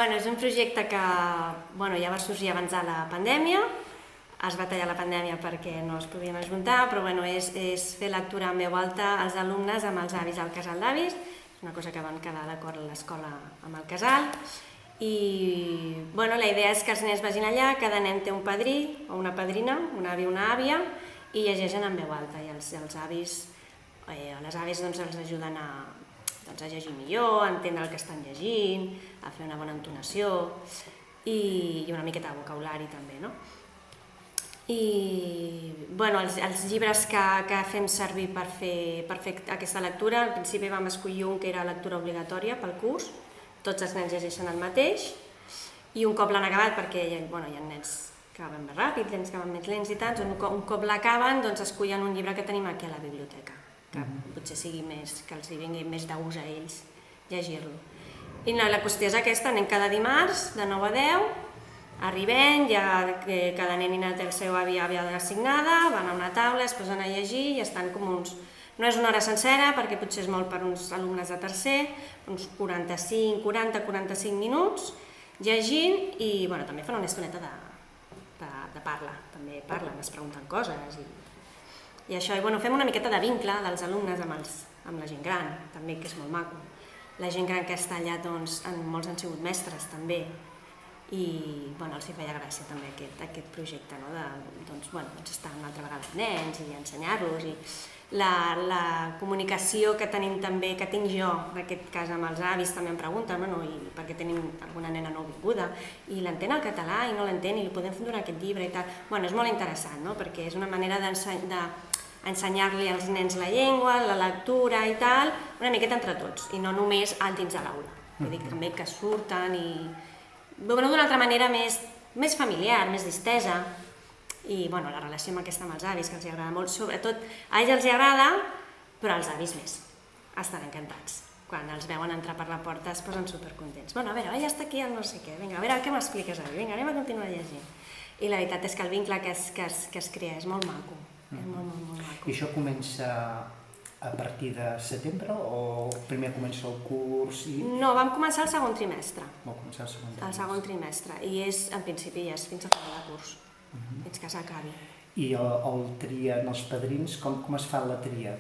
Bueno, és un projecte que ja va sorgir abans de la pandèmia. Es va tallar la pandèmia perquè no es podien ajuntar, però és fer lectura en veu alta als alumnes amb els avis al casal d'avis. És una cosa que van quedar d'acord a l'escola amb el casal. I la idea és que els nens vagin allà, cada nen té un padrí o una padrina, un avi o una àvia, i llegeixen en veu alta. I els avis o les àvies els ajuden a llegir millor, a entendre el que estan llegint, a fer una bona entonació i una miqueta de vocabulari també, no? I els llibres que fem servir per fer aquesta lectura, al principi vam escollir un que era lectura obligatòria pel curs, tots els nens llegeixen el mateix, i un cop l'han acabat, perquè hi ha nens que van més ràpid, nens que van més lents i tants, un cop l'acaben escollen un llibre que tenim aquí a la biblioteca, que potser sigui més, que els vingui més d'ús a ells llegir-lo. I la qüestió és aquesta, anem cada dimarts de 9 a 10, arribem, cada nen i nena té el seu avi o àvia assignada, van a una taula, es posen a llegir i estan com uns... No és una hora sencera, perquè potser és molt per uns alumnes de tercer, uns 40-45 minuts, llegint i també fan una estoneta de parla, també parlen, es pregunten coses i això. I fem una miqueta de vincle dels alumnes amb la gent gran, també, que és molt maco. La gent gran que està allà, molts han sigut mestres també, i els hi feia gràcia també aquest projecte, estar una altra vegada amb nens i ensenyar-los. La comunicació que tenim també, que tinc jo, en aquest cas amb els avis, també em pregunten, perquè tenim alguna nena nouvinguda, i l'entén el català i no l'entén, i li podem donar aquest llibre i tal. És molt interessant, perquè és una manera d'ensenyar-li als nens la llengua, la lectura i tal, una miqueta entre tots, i no només dins de l'aula. Vull dir també que surten i... d'una altra manera més familiar, més distesa, i la relació amb els avis, que els agrada molt, sobretot a ells els agrada, però als avis més, estan encantats. Quan els veuen entrar per la porta es posen supercontents. A veure, ja està aquí el no sé què, vinga, a veure què m'expliques, avi, vinga, anem a continuar llegint. I la veritat és que el vincle que es crea és molt maco, és molt maco. I això comença a partir de setembre o primer comença el curs? No, vam començar el segon trimestre. Vau començar el segon trimestre. El segon trimestre, i en principi ja és fins a final de curs, fins que s'acabi. I el tria en els padrins, com es fa la tria?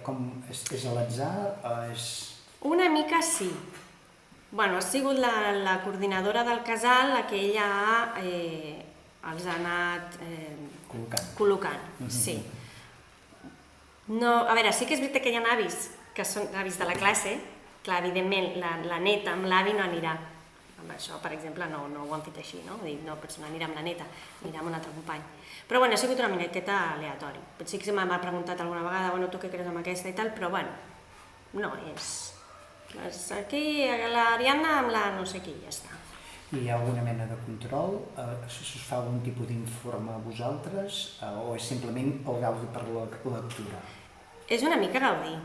És a l'atzar? Una mica sí. Ha sigut la coordinadora del casal la que ella els ha anat col·locant, sí. A veure, sí que és veritat que hi ha avis, que són avis de la classe, clar, evidentment la neta amb l'avi no anirà. Amb això, per exemple, no ho han fet així, no? Vull dir, no anirà amb la neta, anirà amb un altre company. Però ha sigut una miqueta aleatori. Potser que m'ha preguntat alguna vegada, tu què creus amb aquesta i tal, però no és... Aquí l'Ariadna amb la no sé qui, ja està. Hi ha alguna mena de control? Us fa algun tipus d'informe a vosaltres? O és simplement el gaudi per la lectura? És una mica gaudir,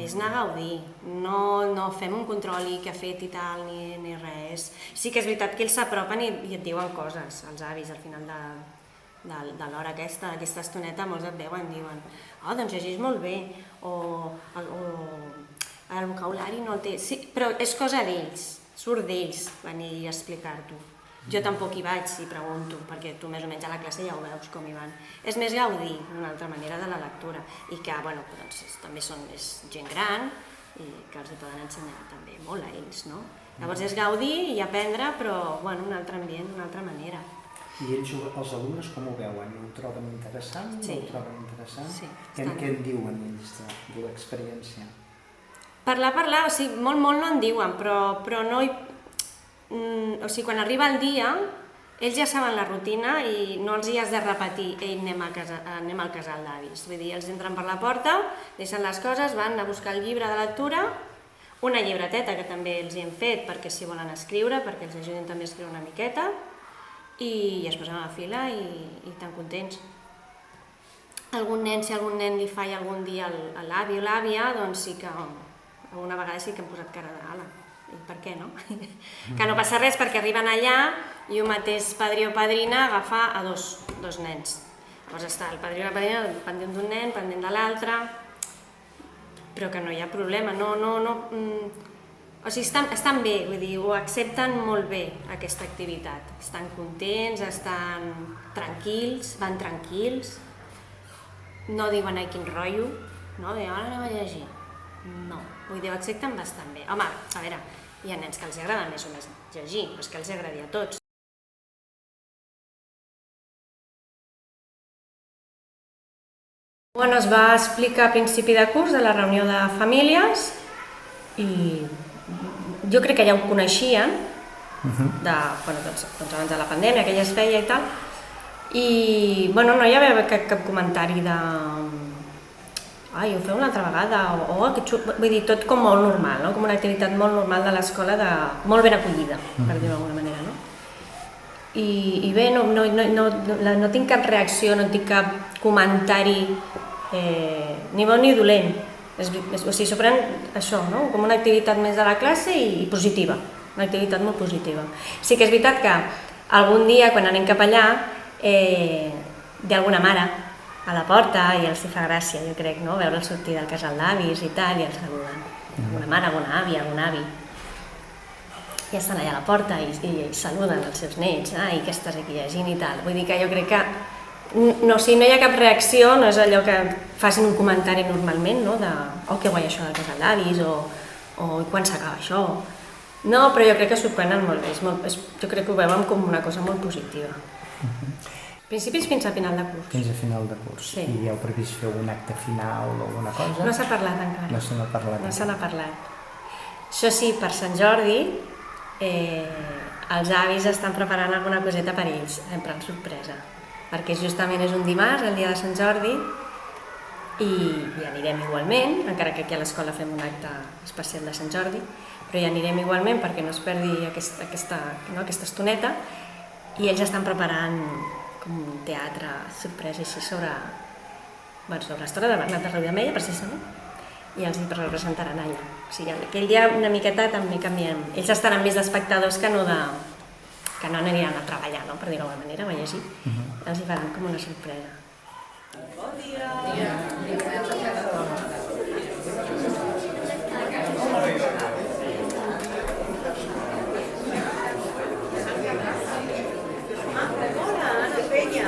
és anar a gaudir. No fem un control i què ha fet i tal, ni res. Sí que és veritat que ells s'apropen i et diuen coses, els avis, al final de l'hora aquesta estoneta, molts et veuen i diuen doncs llegeix molt bé, o el vocabulari no el té... Sí, però és cosa d'ells. Surt d'ells venir i explicar-t'ho. Jo tampoc hi vaig i pregunto, perquè tu més o menys a la classe ja ho veus com hi van. És més gaudir, una altra manera de la lectura, i que també és gent gran i que els hi poden ensenyar també molt a ells, no? Llavors és gaudir i aprendre, però un altre ambient, una altra manera. I ells, els alumnes, com ho veuen? Ho troben interessant? Sí. Ho troben interessant? Sí. Què en diuen ells de l'experiència? Parlar, o sigui, molt no en diuen, però no hi... O sigui, quan arriba el dia, ells ja saben la rutina i no els hi has de repetir anem al casal d'avis. Vull dir, ells entren per la porta, deixen les coses, van a buscar el llibre de lectura, una llibreteta que també els hi hem fet perquè s'hi volen escriure, perquè els ajudin també a escriure una miqueta, i es posen a la fila i tan contents. Si algun nen li falla algun dia a l'avi o l'àvia, doncs sí que... Alguna vegada sí que hem posat cara d'ala. I per què no? Que no passa res perquè arriben allà i un mateix padrí o padrina agafa a dos nens. Llavors està el padrí o la padrina pendent d'un nen, pendent de l'altre, però que no hi ha problema. O sigui, estan bé, vull dir, ho accepten molt bé, aquesta activitat. Estan contents, estan tranquils, van tranquils, no diuen ai quin rotllo, no? Diuen ara anem a llegir. No, vull dir, ho accepten bastant bé. Home, a veure, hi ha nens que els agrada més o més llegir, però és que els agradi a tots. Bueno, es va explicar a principi de curs de la reunió de famílies i jo crec que ja ho coneixien, doncs abans de la pandèmia, que ja es feia i tal, i bueno, no hi havia cap comentari de ai, ho feu una altra vegada, o que xulo, vull dir, tot com molt normal, no? Com una activitat molt normal de l'escola, molt ben acollida, per dir-ho d'alguna manera, no? I bé, no tinc cap reacció, no tinc cap comentari ni bon ni dolent. O sigui, s'ho pren això, no? Com una activitat més de la classe i positiva, una activitat molt positiva. Sí que és veritat que algun dia, quan anem cap allà, hi ha alguna mare a la porta i els fa gràcia, jo crec, no? Veure'ls sortir del casal d'avis i tal, i els saluden. Alguna mare, alguna àvia, algun avi. I estan allà a la porta i saluden els seus nets, i que estàs aquí llegint i tal. Vull dir que jo crec que no hi ha cap reacció, no és allò que facin un comentari normalment, no? De oh, que guai això del casal d'avis, o quan s'acaba això. No, però jo crec que s'ho prenen molt bé, jo crec que ho veuen com una cosa molt positiva. Principis fins a final de curs. Fins a final de curs. Sí. I heu previst fer un acte final o alguna cosa? No s'ha parlat encara. No se n'ha parlat. No se n'ha parlat. Això sí, per Sant Jordi, els avis estan preparant alguna coseta per ells, en plan sorpresa. Perquè justament és un dimarts, el dia de Sant Jordi, i hi anirem igualment, encara que aquí a l'escola fem un acte especial de Sant Jordi, però hi anirem igualment perquè no es perdi aquesta estoneta, i ells estan preparant com un teatre sorpresa així sobre la història de Bernat de Riudemeia, precisament, i els hi representaran allà. O sigui, aquell dia una miqueta també canviem. Ells estaran més d'espectadors que no aniran a treballar, no? Per dir-ho d'alguna manera, a llegir. Els hi faran com una sorpresa. Bon dia! Hola, Ana Peña!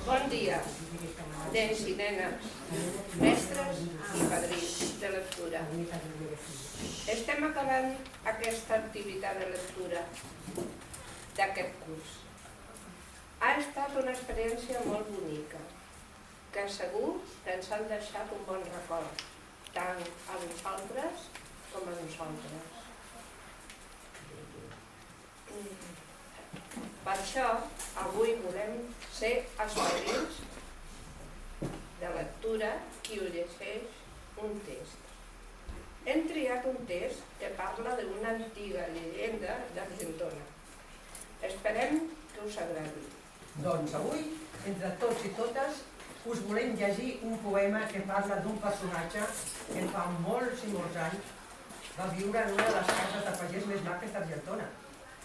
Bon dia, nens i nenes, mestres i padrins de lectura. Estem acabant aquesta activitat de lectura d'aquest curs. Ha estat una experiència molt bonica, que segur que ens han deixat un bon record, tant a vosaltres com a nosaltres. Per això, avui volem ser els padrins de lectura qui ho llegeix un text. Hem triat un text que parla d'una antiga llegenda d'Argentona. Esperem que us agradi. Doncs avui, entre tots i totes, us volem llegir un poema que parla d'un personatge que fa molts i molts anys va viure en una de les cases de pagès més maques d'Argentona.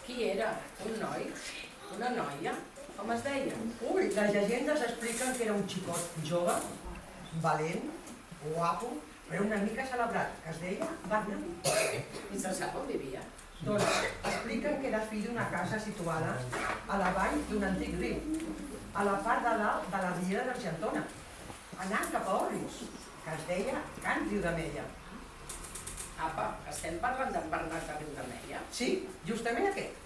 Qui era? Un noi? Una noia? Com es deia? Ui, les llegendes expliquen que era un xicot jove, valent, guapo, però una mica celebrat, que es deia Bernat. I se sap on vivia? Doncs expliquen que era fill d'una casa situada a la vall d'un antic riu, a la part de dalt de la riera d'Argentona, anant cap a Orris, que es deia Can Riudemeia. Apa, estem parlant d'en Bernat de Riudemeia? Sí, justament aquest.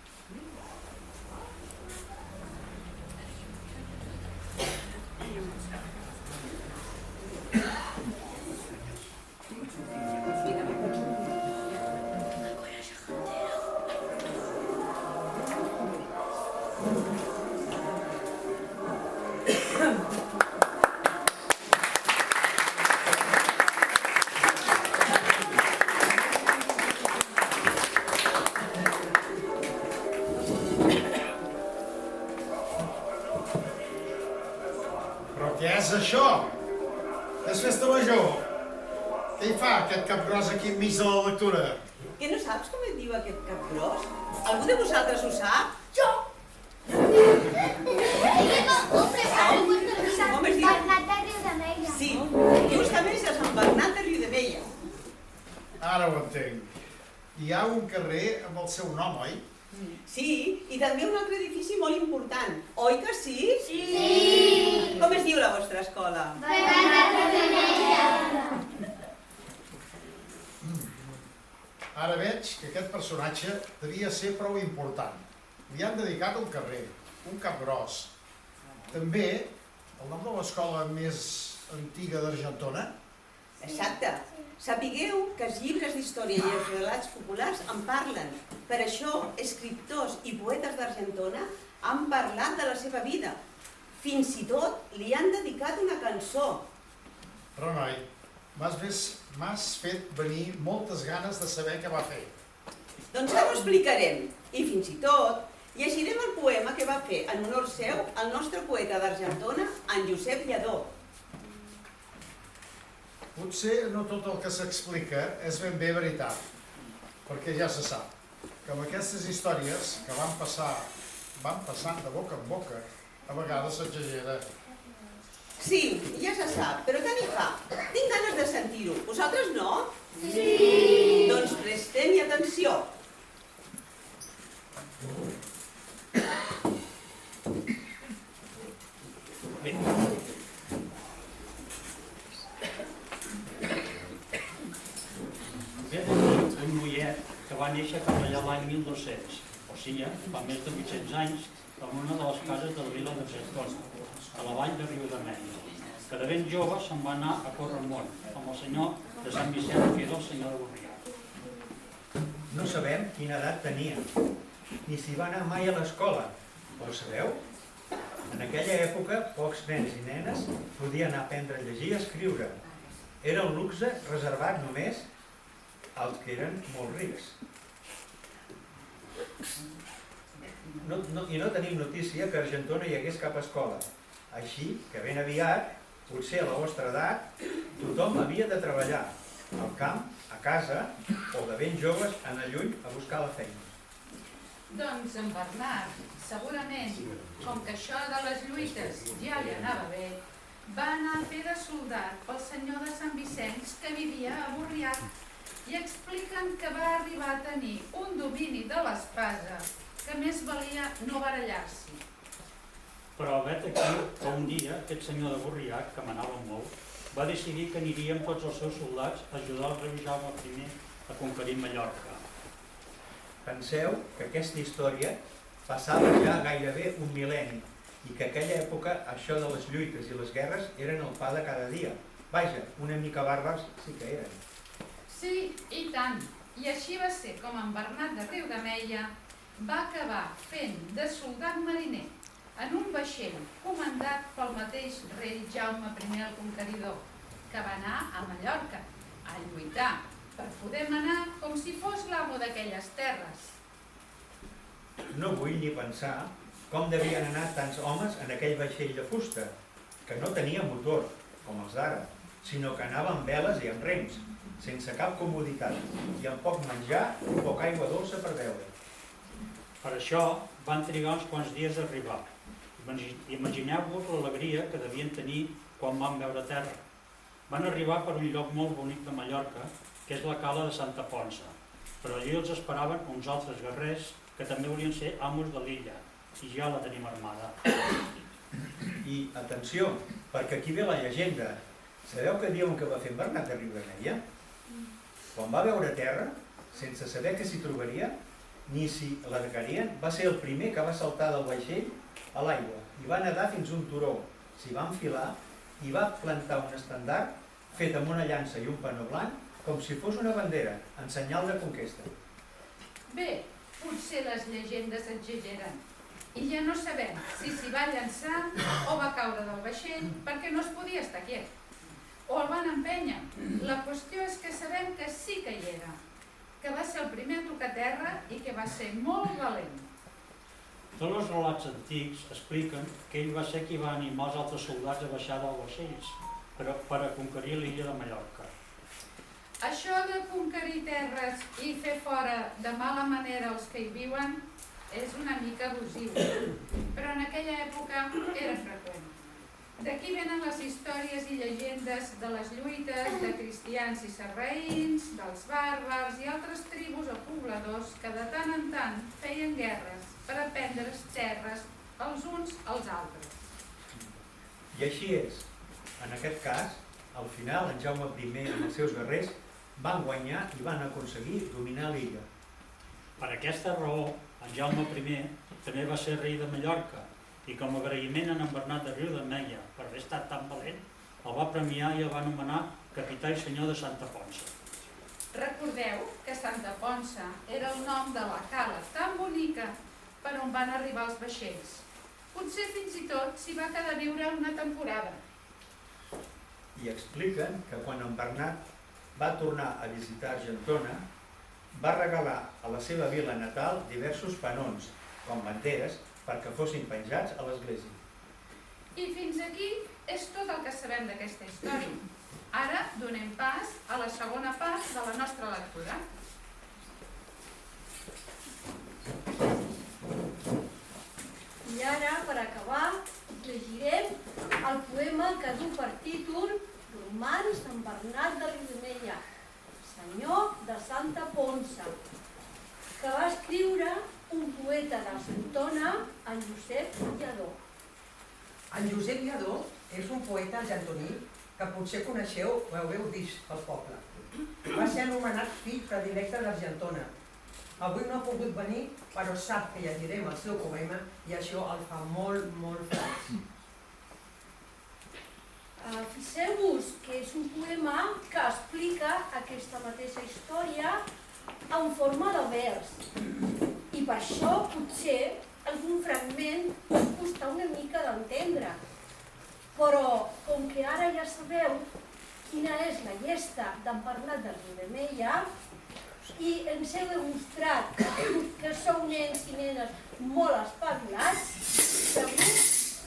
És festa major. Què hi fa aquest cap gros aquí enmig de la lectura? Que no saps com et diu aquest cap gros? Algú de vosaltres ho sap? Jo! Com es diu? Bernat de Riudemeia. Sí, justament és a Sant Bernat de Riudemeia. Ara ho entenc. Hi ha un carrer amb el seu nom, oi? Sí, i també un altre edifici molt important. Oi que sí? Sí. Com es diu la vostra escola? Bernat de Riudemeia. Ara veig que aquest personatge devia ser prou important. Li han dedicat un carrer, un cap gros. També el nom de l'escola més antiga d'Argentona? Exacte. Sapigueu que els llibres d'història i els relats populars en parlen. Per això, escriptors i poetes d'Argentona han parlat de la seva vida. Fins i tot li han dedicat una cançó. Renoi, m'has fet venir moltes ganes de saber què va fer. Doncs ara ho explicarem. I fins i tot llegirem el poema que va fer en honor seu el nostre poeta d'Argentona, en Josep Lladó. Potser no tot el que s'explica és ben bé veritat, perquè ja se sap que amb aquestes històries que van passant de boca en boca, a vegades s'exagera. Sí, ja se sap, però tant hi fa. Tinc ganes de sentir-ho. Vosaltres no? Sí. Doncs prestem-hi atenció. Bé. Un noiet que va néixer cap allà l'any 1200, o sigui, fa més de 800 anys, en una de les cases de la vila d'Argentona, a la vall de Riudemeia, que de ben jove se'n va anar a córrer el món, amb el senyor de Sant Vicent, que era el senyor de Borrià. No sabem quina edat tenia, ni si va anar mai a l'escola, però sabeu? En aquella època, pocs nens i nenes podien aprendre a llegir i a escriure. Era un luxe reservat només als que eren molt rics. I no tenim notícia que a Argentona hi hagués cap escola. Així que ben aviat, potser a la vostra edat, tothom havia de treballar al camp, a casa, o de ben joves anar lluny a buscar la feina. Doncs en Bernat, segurament, com que això de les lluites ja li anava bé, va anar a fer de soldat pel senyor de Sant Vicenç que vivia a Borrià i expliquen que va arribar a tenir un domini de l'espasa que més valia no barallar-s'hi. Però vet aquí que un dia aquest senyor de Borrià, que manava molt, va decidir que aniria amb tots els seus soldats a ajudar el rei Jaume I a conquerir Mallorca. Penseu que aquesta història passava ja gairebé un mil·lenni i que a aquella època això de les lluites i les guerres eren el pa de cada dia. Vaja, una mica bàrbars sí que eren. Sí, i tant. I així va ser com en Bernat de Riudemeia va acabar fent de soldat mariner en un vaixell comandat pel mateix rei Jaume I el Conqueridor, que va anar a Mallorca a lluitar per poder manar com si fos l'amo d'aquelles terres. No vull ni pensar com devien anar tants homes en aquell vaixell de fusta, que no tenia motor, com els d'ara, sinó que anava amb veles i amb rems, sense cap comoditat, i amb poc menjar i poca aigua dolça per beure. Per això van trigar uns quants dies a arribar. Imagineu-vos l'alegria que devien tenir quan van veure terra. Van arribar per un lloc molt bonic de Mallorca, que és la cala de Santa Ponça, però allí els esperaven uns altres guerrers que també volien ser amos de l'illa, i ja la tenim armada. I atenció, perquè aquí ve la llegenda. Sabeu què diuen que va fer en Bernat de Riudemeia? Quan va veure terra, sense saber què s'hi trobaria, ni si largarien, va ser el primer que va saltar del vaixell a l'aigua i va nedar fins a un turó, s'hi va enfilar i va plantar un estendard fet amb una llança i un panó blanc com si fos una bandera, en senyal de conquesta. Bé, potser les llegendes exageren i ja no sabem si s'hi va llançar o va caure del vaixell perquè no es podia estar quiet. O el van empènyer. La qüestió és que sabem que sí que hi era, que va ser el primer a tocar terra i que va ser molt valent. Tots els relats antics expliquen que ell va ser qui va animar els altres soldats a baixar dels vaixells, per a conquerir l'illa de Mallorca. Això de conquerir terres i fer fora de mala manera els que hi viuen és una mica abusiu, però en aquella època era freqüent. D'aquí venen les històries i llegendes de les lluites de cristians i sarraïns, dels bàrbars i altres tribus o pobladors que de tant en tant feien guerres per a prendre's terres els uns als altres. I així és. En aquest cas, al final, en Jaume I i els seus guerrers van guanyar i van aconseguir dominar l'illa. Per aquesta raó, en Jaume I també va ser rei de Mallorca i com a agraïment a en Bernat de Riudemeia per haver estat tan valent, el va premiar i el va anomenar capità i senyor de Santa Ponça. Recordeu que Santa Ponça era el nom de la cala tan bonica per on van arribar els vaixells. Potser fins i tot s'hi va quedar a viure una temporada. I expliquen que quan en Bernat va tornar a visitar Argentona, va regalar a la seva vila natal diversos panons, com banderes, perquè fossin penjats a l'església. I fins aquí és tot el que sabem d'aquesta història. Ara donem pas a la segona part de la nostra lectura. I ara, per acabar, llegirem el poema que du per títol Romans Sant Bernat de Riudemeia, senyor de Santa Ponça, que va escriure un poeta d'Argentona, en Josep Lladó. En Josep Lladó és un poeta argentí que potser coneixeu o heu vist pel poble. Va ser anomenat fill predilecte d'Argentona. Avui no ha pogut venir, però sap que llegirem el seu poema i això el fa molt, molt feliç. Fixeu-vos que és un poema que explica aquesta mateixa història en forma de vers. I per això potser algun fragment pot costar una mica d'entendre. Però com que ara ja sabeu quina és la llesta d'en Bernat de Riudemeia i ens heu demostrat que sou nens i nenes molt espavilats, segur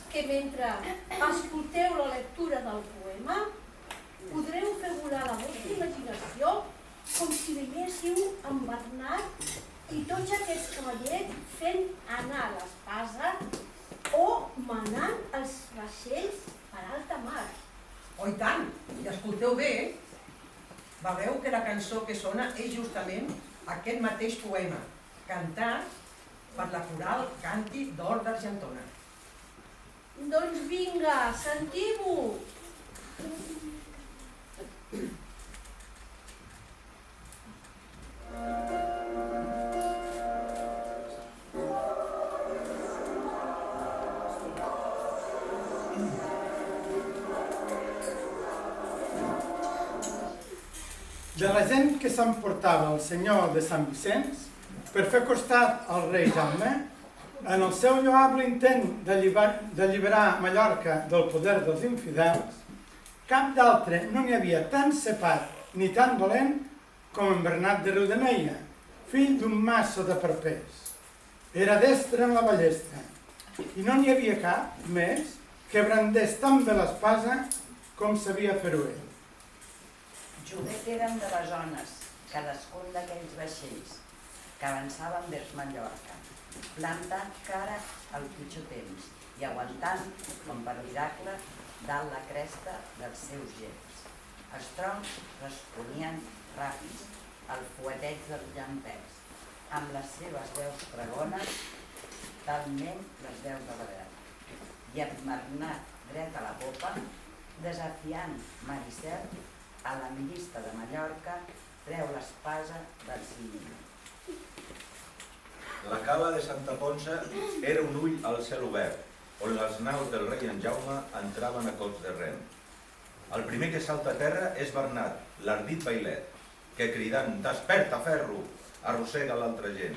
que mentre escolteu la lectura del poema podreu fer volar la vostra imaginació com si veiéssiu en Bernat i tots aquests cavallers fent anar l'espasa o manant els vaixells per alta mar. Oh, i tant! I escolteu bé, veureu que la cançó que sona és justament aquest mateix poema, cantat per la coral Càntic d'Or d'Argentona. Doncs vinga, sentim-ho! De la gent que s'emportava el senyor de Sant Vicenç per fer costat al rei Jaume, en el seu lloable intent d'alliberar Mallorca del poder dels infidels, cap d'altre no n'hi havia tan cepat ni tan valent com en Bernat de Riudemeia, fill d'un masso de parpers. Era destre en la ballesta i no n'hi havia cap més que brandés tan bé l'espasa com sabia fer-ho ell. Joguet eren de les ones, cadascun d'aquells vaixells, que avançaven vers Mallorca, plantant cara al pitjor temps i aguantant, com per miracle, dalt la cresta dels seus gens. Els troncs responien ràpids al fueteig dels llampecs, amb les seves veus pregones, talment les veus de la veu. I en Bernat, dret a la popa, desafiant Maricel, a l'enllista de Mallorca, treu l'espasa del cim. La cala de Santa Ponça era un ull al cel obert, on les naus del rei en Jaume entraven a cops de rem. El primer que salta a terra és Bernat, l'ardit bailet, que cridant «Desperta, ferro!» arrossega l'altra gent.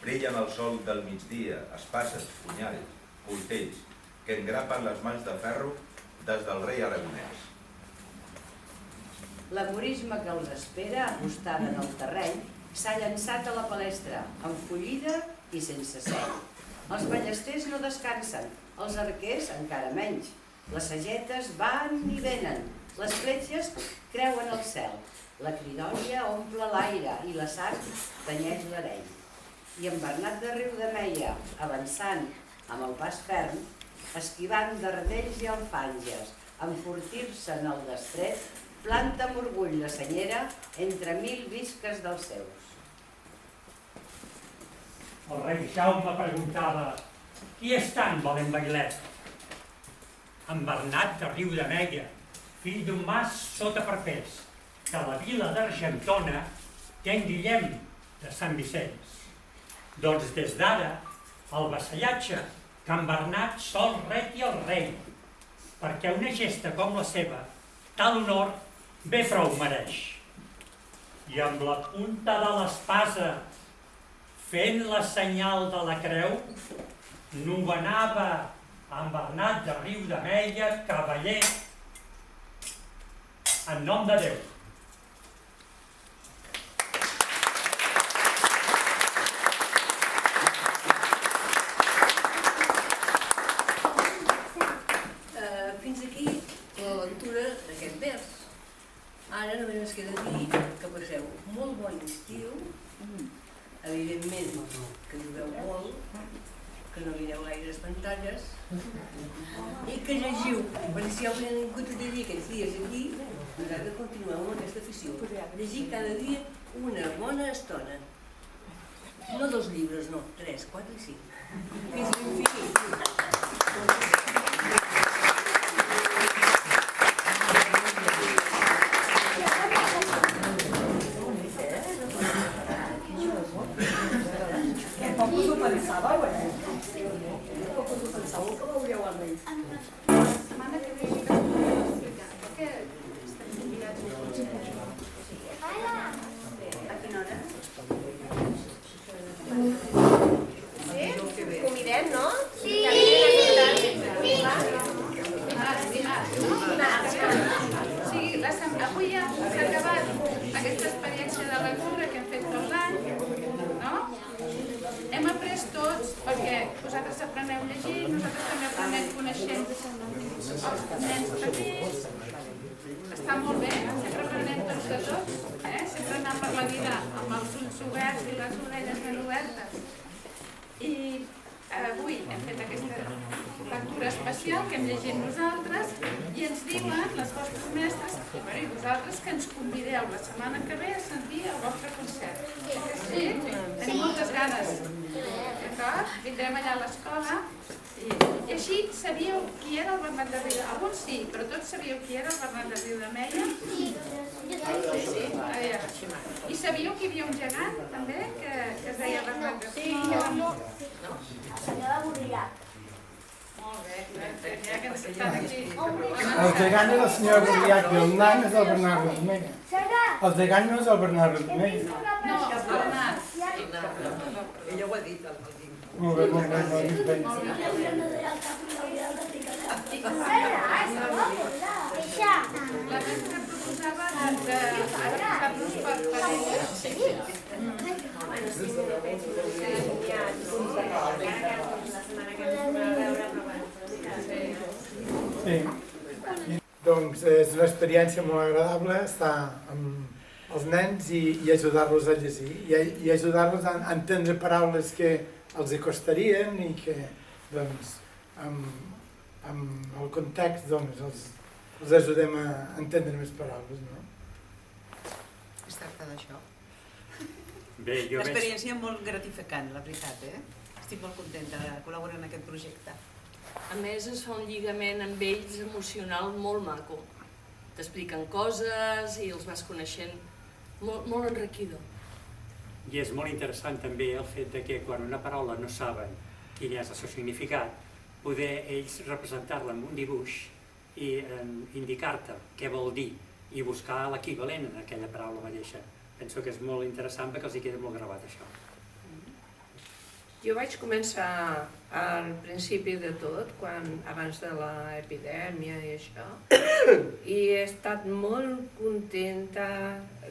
Brillen al sol del migdia, espases, punyals, coltells, que engrapen les mans de ferro des del rei aragonès. L'amorisme que els espera, acostada en el terreny, s'ha llançat a la palestra, encollida i sense seny. Els ballesters no descansen, els arquers encara menys. Les sagetes van i venen, les fletxes creuen el cel, la cridòria omple l'aire i la sang tenyeix l'areny. I en Bernat de Riudemeia, avançant amb el pas ferm, esquivant dardells i alfanges, enfortir-se en el destret, planta amb orgull la senyera entre 1000 visques dels seus. El rei Jaume preguntava: qui és tan valent bailet? En Bernat de Riudemeia, fill d'un mas sota Perpès, de la vila d'Argentona, té en Guillem de Sant Vicenç. Doncs des d'ara, el vassallatge que en Bernat sol reti el rei, perquè una gesta com la seva, tal honor, bé prou mereix. I amb la punta de l'espasa, fent la senyal de la creu, nomenava en Bernat de Riudemeia cavaller en nom de Déu. Fins aquí la lectura d'aquest vers. Ara només ens queda dir que passeu molt bon estiu, evidentment que jugueu molt, que no mireu gaires pantalles i que llegiu, perquè si ja us han vingut a llegir aquests dies aquí, nosaltres continuem amb aquesta afició. Llegir cada dia una bona estona. No 2 llibres, no, 3, 4 i 5. Fins a l'infinit. Poc us ho pensàveu, Poc us ho pensàveu que veuríeu amb ells. La setmana que ve que us podré explicar perquè estem convidats a A quina hora? Sí? Convidem, no? Sí! dimarts, no? O sigui, avui ja s'ha acabat aquesta experiència de lectura que hem fet tot l'any, no? Hem après tots, perquè vosaltres apreneu llegint, nosaltres també aprenem coneixent els nens petits. Està molt bé, sempre aprenem tots de tots, sempre anar per la vida amb els ulls oberts i les orelles ben obertes. I avui hem fet aquesta lectura especial que hem llegit nosaltres i ens diuen les vostres mestres i vosaltres que ens convideu la setmana que ve a sentir el vostre concert. Sí? Tenim moltes ganes. D'acord? Vindrem allà a l'escola i així sabíeu qui era el Bernat de Riudemeia. Alguns sí, però tots sabíeu qui era el Bernat de Riudemeia? Sí. I sabíeu que hi havia un gegant també que es deia Bernat de Riudemeia? Senyora Borrià. Molt bé, ja que ens estan aquí. El gegant és el senyor Borriac i el nan és el Bernat Riudemeia. El gegant no és el Bernat Riudemeia. No, el Bernat. Ella ho ha dit, el Quim. Molt bé, molt bé, molt bé. La mestra proposava adreçar-nos per parelles. Sí. Doncs és una experiència molt agradable estar amb els nens i ajudar-los a llegir i ajudar-los a entendre paraules que els costarien i que doncs, amb el context doncs, els ajudem a entendre més paraules. No? Es tracta d'això. L'experiència molt gratificant, la veritat. Estic molt contenta de col·laborar en aquest projecte. A més, es fa un lligament amb ells emocional molt maco. T'expliquen coses i els vas coneixent molt enriquidor. I és molt interessant també el fet de que quan una paraula no saben quin és el seu significat, poder ells representar-la amb un dibuix i indicar-te què vol dir i buscar l'equivalent en aquella paraula mateixa. Penso que és molt interessant perquè els hi queda molt gravat això. Jo vaig començar al principi de tot, abans de l'epidèmia i això, i he estat molt contenta,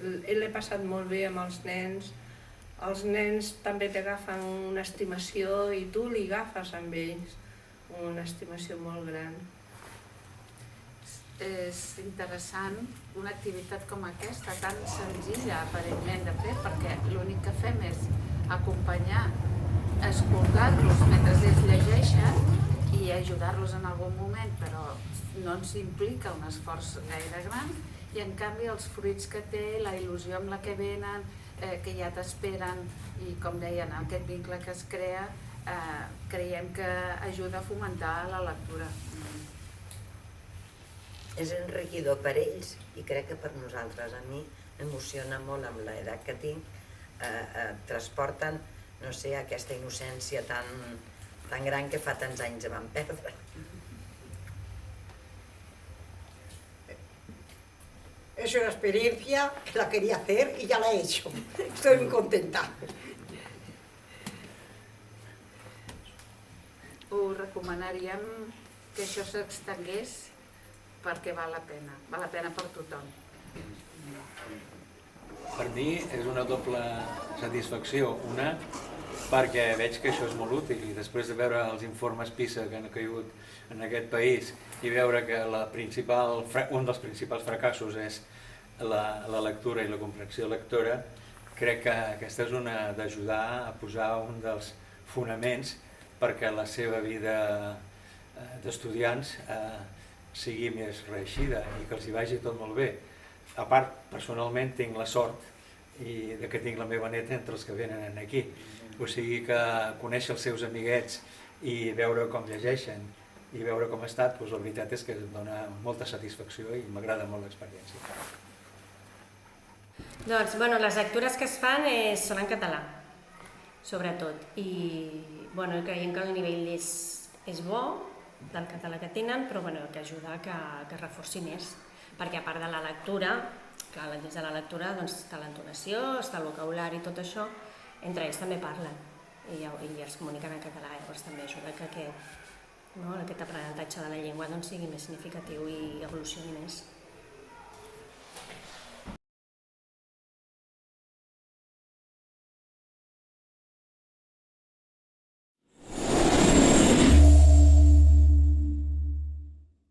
l'he passat molt bé amb els nens. Els nens també t'agafen una estimació i tu li agafes amb ells una estimació molt gran. és interessant una activitat com aquesta, tan senzilla aparentment de fer, perquè l'únic que fem és acompanyar, escoltar-los mentre ells llegeixen i ajudar-los en algun moment, però no ens implica un esforç gaire gran, i en canvi els fruits que té, la il·lusió amb la que venen, que ja t'esperen, i com deien, aquest vincle que es crea, creiem que ajuda a fomentar la lectura. És enriquidor per ells i crec que per nosaltres. A mi m'emociona molt amb l'edat que tinc, transporten, no sé, aquesta innocència tan gran que fa tants anys vam perdre. Es una experiencia que la quería hacer y ya la he hecho. Estoy muy contenta. Ho recomanaríem que això s'extengués perquè val la pena per tothom. Per mi és una doble satisfacció. Una, perquè veig que això és molt útil i després de veure els informes PISA que han caigut en aquest país i veure que un dels principals fracassos és la lectura i la comprensió lectora, crec que aquesta és una d'ajudar a posar un dels fonaments perquè la seva vida d'estudiants sigui més reeixida i que els hi vagi tot molt bé. A part, personalment tinc la sort que tinc la meva neta entre els que venen aquí. O sigui que conèixer els seus amiguets i veure com llegeixen i veure com ha estat, doncs la veritat és que em dona molta satisfacció i m'agrada molt l'experiència. Doncs, les lectures que es fan són en català, sobretot, i creiem que el nivell és bo del català que tenen, però que ajuda que es reforci més, perquè a part de la lectura, clar, dins de la lectura està l'entonació, està el vocabulari, tot això, entre ells també parlen i es comuniquen en català, llavors també ajuda que aquest aprenentatge de la llengua sigui més significatiu i evolucioni més.